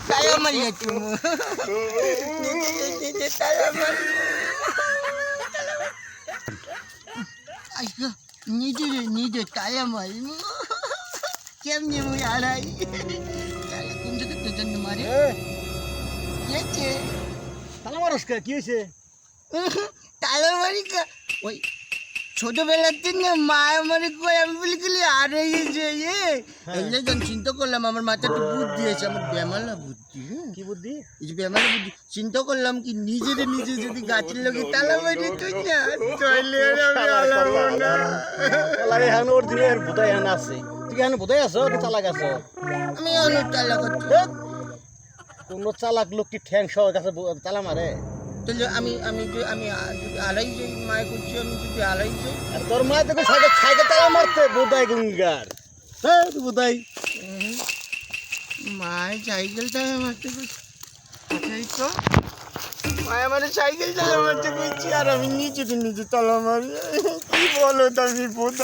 তালা মারিয়ে তুমি তালা মারি নিজে তালা মারি কেমনি মুই আড়াই তালা কোন জায়গায় তোর জন্য মারে কে তালা মারস কে কি হয়েছে? তালা মারি ওই ছোটবেলার দিন না মায়ের মানে কই আমি বলি গেলি আর এলে যখন চিন্তা করলাম আমার মাথায় একটু বুদ্ধি আছে, আমার বেমালা বুদ্ধি। কি বুদ্ধি? এই যে বেমালা বুদ্ধি চিন্তা করলাম কি নিজে যদি গাছের লোকে তালা মারি তুই না তাইলে আমি আলাবো না। তালা এখন ওর দিনে বোধাই এখন আছে, তুই এখন বোধাই আছো চালাক আছো? আমি অনেক তালা করছি। কোন চালাক লোক কি ঠ্যাং সহ কাছে তালা মারে? তাহলে আমি যদি আড়াই যাই মায়ে করছি, আমি যদি আড়াই যাই আর তোর মা তোকে সাইকেল তালা মারতে বোধাই গুঙ্গার। হ্যাঁ বোধাই মায়ের সাইকেল তালা মারতে করছি। তো মায়ের মানে সাইকেল তালা মারতে করছি আর আমি নিজে তালা মারি। কি বলো তুমি বোধ